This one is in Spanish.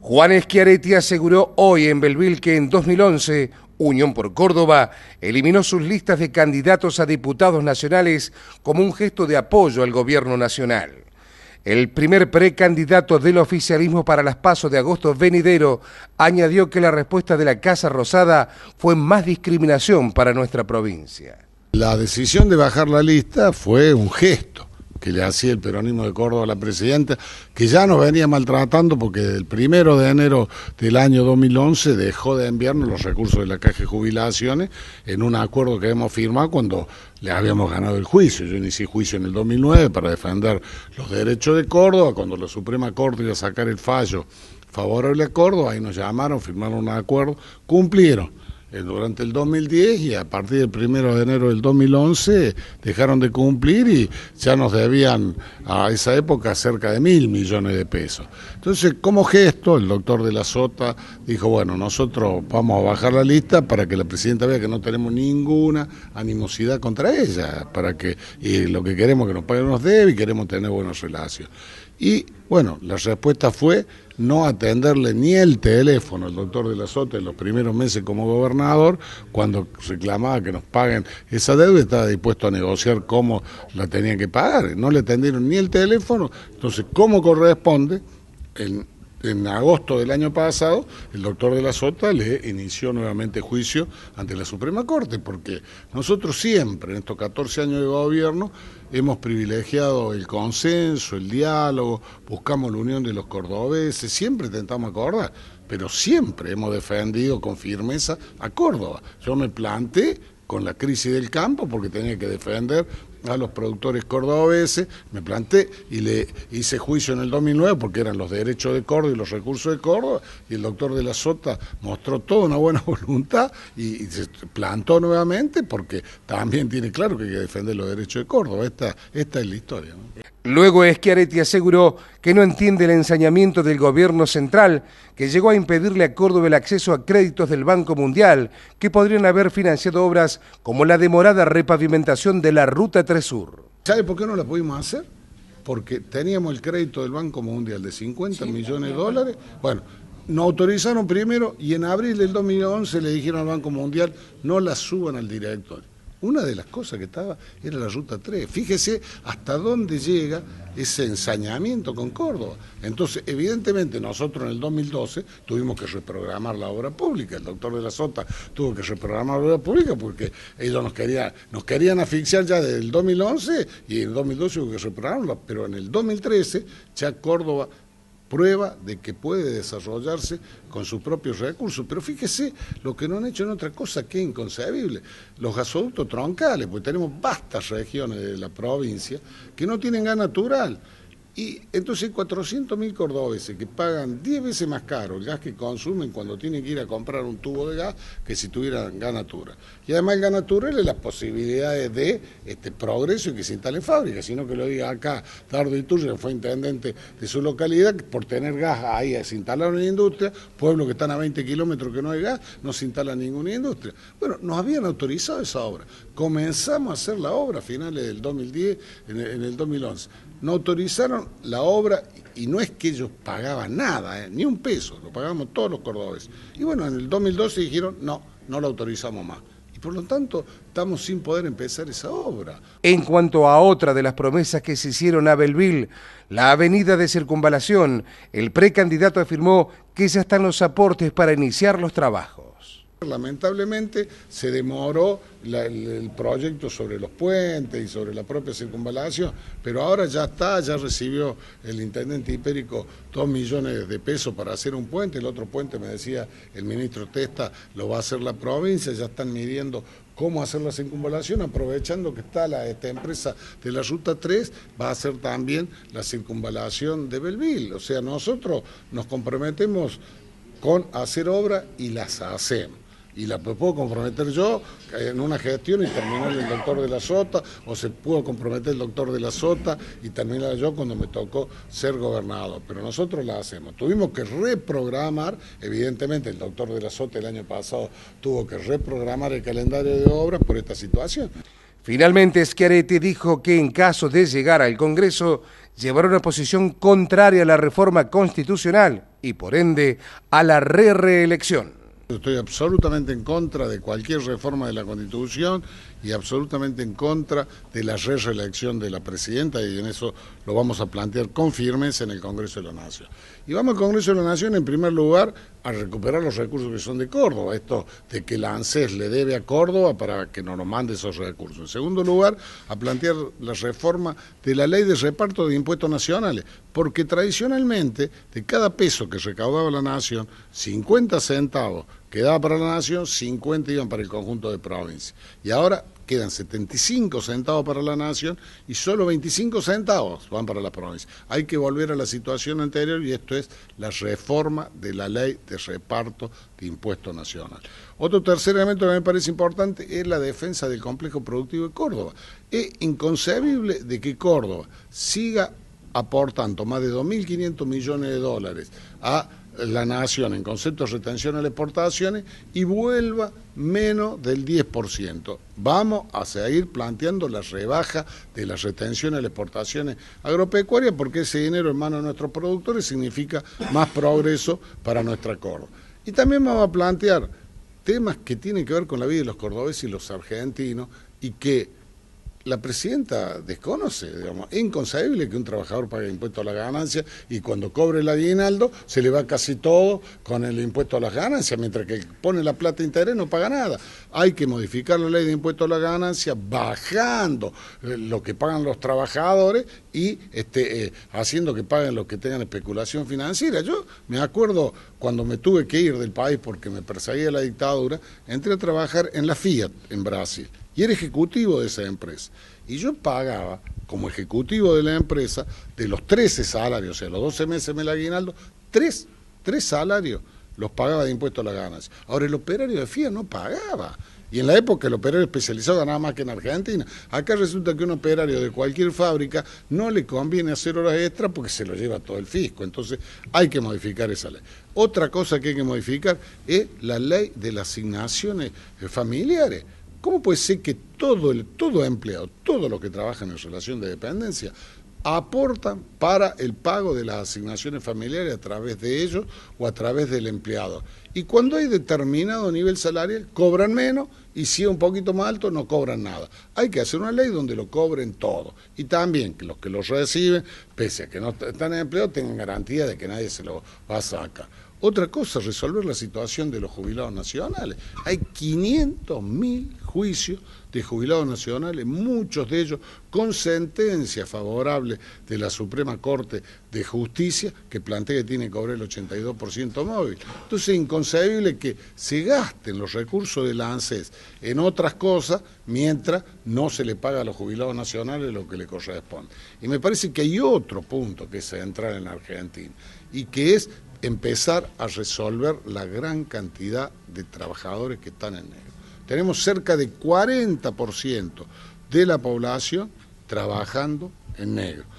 Juan Schiaretti aseguró hoy en Belleville que en 2011 Unión por Córdoba eliminó sus listas de candidatos a diputados nacionales como un gesto de apoyo al gobierno nacional. El primer precandidato del oficialismo para las PASO de agosto venidero añadió que la respuesta de la Casa Rosada fue más discriminación para nuestra provincia. La decisión de bajar la lista fue un gesto que le hacía el peronismo de Córdoba a la presidenta, que ya nos venía maltratando porque el 1 de enero del año 2011 dejó de enviarnos los recursos de la Caja de Jubilaciones en un acuerdo que hemos firmado cuando le habíamos ganado el juicio. Yo inicié juicio en el 2009 para defender los derechos de Córdoba, cuando la Suprema Corte iba a sacar el fallo favorable a Córdoba, ahí nos llamaron, firmaron un acuerdo, cumplieron. Durante el 2010 y a partir del 1 de enero del 2011 dejaron de cumplir y ya nos debían a esa época cerca de 1.000 millones de pesos. Entonces, como gesto, el doctor de la Sota dijo, bueno, nosotros vamos a bajar la lista para que la presidenta vea que no tenemos ninguna animosidad contra ella, para que lo que queremos es que nos paguen los debe y queremos tener buenas relaciones. Y bueno, la respuesta fue no atenderle ni el teléfono al doctor de la Sota en los primeros meses como gobernador, cuando reclamaba que nos paguen esa deuda, estaba dispuesto a negociar cómo la tenían que pagar. No le atendieron ni el teléfono, entonces, ¿cómo corresponde? En agosto del año pasado, el doctor de la Sota le inició nuevamente juicio ante la Suprema Corte, porque nosotros siempre, en estos 14 años de gobierno, hemos privilegiado el consenso, el diálogo, buscamos la unión de los cordobeses, siempre intentamos acordar, pero siempre hemos defendido con firmeza a Córdoba. Yo me planté con la crisis del campo porque tenía que defender a los productores cordobeses, me planté y le hice juicio en el 2009 porque eran los derechos de Córdoba y los recursos de Córdoba, y el doctor de la Sota mostró toda una buena voluntad y se plantó nuevamente porque también tiene claro que hay que defender los derechos de Córdoba. Esta es la historia, ¿no? Luego Schiaretti aseguró que no entiende el ensañamiento del gobierno central que llegó a impedirle a Córdoba el acceso a créditos del Banco Mundial que podrían haber financiado obras como la demorada repavimentación de la Ruta 3 Sur. ¿Sabe por qué no la pudimos hacer? Porque teníamos el crédito del Banco Mundial de 50 millones de dólares. Bueno, nos autorizaron primero y en abril del 2011 le dijeron al Banco Mundial no la suban al directorio. Una de las cosas que estaba era la Ruta 3. Fíjese hasta dónde llega ese ensañamiento con Córdoba. Entonces, evidentemente, nosotros en el 2012 tuvimos que reprogramar la obra pública. El doctor de la Sota tuvo que reprogramar la obra pública porque ellos nos querían asfixiar ya desde el 2011 y en el 2012 hubo que reprogramarla. Pero en el 2013 ya Córdoba prueba de que puede desarrollarse con sus propios recursos. Pero fíjese lo que no han hecho en otra cosa que es inconcebible. Los gasoductos troncales, porque tenemos vastas regiones de la provincia que no tienen gas natural. Y entonces hay 400.000 cordobeses que pagan 10 veces más caro el gas que consumen cuando tienen que ir a comprar un tubo de gas que si tuvieran gas natural. Y además el gas natural es las posibilidades de progreso y que se instalen fábricas, sino que lo diga acá Dardo Iturria, fue intendente de su localidad, que por tener gas ahí se instalaron en industria, pueblos que están a 20 kilómetros que no hay gas, no se instala ninguna industria. Bueno, nos habían autorizado esa obra. Comenzamos a hacer la obra a finales del 2010, en el 2011. Nos autorizaron la obra y no es que ellos pagaban nada, ni un peso, lo pagamos todos los cordobeses. Y bueno, en el 2012 dijeron, no la autorizamos más. Y por lo tanto, estamos sin poder empezar esa obra. En cuanto a otra de las promesas que se hicieron a Belleville, la avenida de Circunvalación, el precandidato afirmó que ya están los aportes para iniciar los trabajos. Lamentablemente se demoró el proyecto sobre los puentes y sobre la propia circunvalación, pero ahora ya está, ya recibió el intendente Hipérico 2 millones de pesos para hacer un puente. El otro puente, me decía el ministro Testa, lo va a hacer la provincia. Ya están midiendo cómo hacer la circunvalación, aprovechando que está esta empresa de la Ruta 3, va a hacer también la circunvalación de Belleville. O sea, nosotros nos comprometemos con hacer obra y las hacemos. Y la puedo comprometer yo en una gestión y terminar el doctor de la Sota, o se pudo comprometer el doctor de la Sota y terminar yo cuando me tocó ser gobernador. Pero nosotros la hacemos. Tuvimos que reprogramar, evidentemente el doctor de la Sota el año pasado tuvo que reprogramar el calendario de obras por esta situación. Finalmente, Schiaretti dijo que en caso de llegar al Congreso, llevará una posición contraria a la reforma constitucional y por ende a la reelección. Estoy absolutamente en contra de cualquier reforma de la Constitución y absolutamente en contra de la reelección de la presidenta, y en eso lo vamos a plantear con firmeza en el Congreso de la Nación. Y vamos al Congreso de la Nación, en primer lugar, a recuperar los recursos que son de Córdoba, esto de que la ANSES le debe a Córdoba para que nos mande esos recursos. En segundo lugar, a plantear la reforma de la ley de reparto de impuestos nacionales, porque tradicionalmente, de cada peso que recaudaba la Nación, 50 centavos quedaba para la Nación, 50 iban para el conjunto de provincias. Y ahora quedan 75 centavos para la Nación y solo 25 centavos van para la provincia. Hay que volver a la situación anterior y esto es la reforma de la ley de reparto de impuesto nacional. Otro tercer elemento que me parece importante es la defensa del complejo productivo de Córdoba. Es inconcebible de que Córdoba siga aportando más de 2.500 millones de dólares a la Nación en concepto de retención a las exportaciones y vuelva menos del 10%. Vamos a seguir planteando la rebaja de la retención a las exportaciones agropecuarias porque ese dinero en manos de nuestros productores significa más progreso para nuestra Córdoba. Y también vamos a plantear temas que tienen que ver con la vida de los cordobeses y los argentinos y que la presidenta desconoce, digamos. Es inconcebible que un trabajador pague impuesto a la ganancia y cuando cobre el aguinaldo se le va casi todo con el impuesto a las ganancias, mientras que pone la plata íntegra no paga nada. Hay que modificar la ley de impuesto a la ganancia bajando lo que pagan los trabajadores y haciendo que paguen los que tengan especulación financiera. Yo me acuerdo cuando me tuve que ir del país porque me perseguía la dictadura, entré a trabajar en la Fiat en Brasil. Y era ejecutivo de esa empresa. Y yo pagaba, como ejecutivo de la empresa, de los 13 salarios, o sea, los 12 meses me el aguinaldo, tres salarios los pagaba de impuesto a la ganancia. Ahora, el operario de Fiat no pagaba. Y en la época el operario especializado ganaba más que en Argentina. Acá resulta que un operario de cualquier fábrica no le conviene hacer horas extras porque se lo lleva todo el fisco. Entonces hay que modificar esa ley. Otra cosa que hay que modificar es la ley de las asignaciones familiares. ¿Cómo puede ser que todo empleado, todos los que trabajan en relación de dependencia, aportan para el pago de las asignaciones familiares a través de ellos o a través del empleador? Y cuando hay determinado nivel salarial, cobran menos y si es un poquito más alto, no cobran nada. Hay que hacer una ley donde lo cobren todo. Y también que los que los reciben, pese a que no están en empleo, tengan garantía de que nadie se lo va a sacar. Otra cosa, resolver la situación de los jubilados nacionales. Hay 500.000 juicios de jubilados nacionales, muchos de ellos con sentencia favorable de la Suprema Corte de Justicia, que plantea que tiene que cobrar el 82% móvil. Entonces es inconcebible que se gasten los recursos de la ANSES en otras cosas mientras no se le paga a los jubilados nacionales lo que le corresponde. Y me parece que hay otro punto que es central en la Argentina y que es empezar a resolver la gran cantidad de trabajadores que están en negro. Tenemos cerca de 40% de la población trabajando en negro.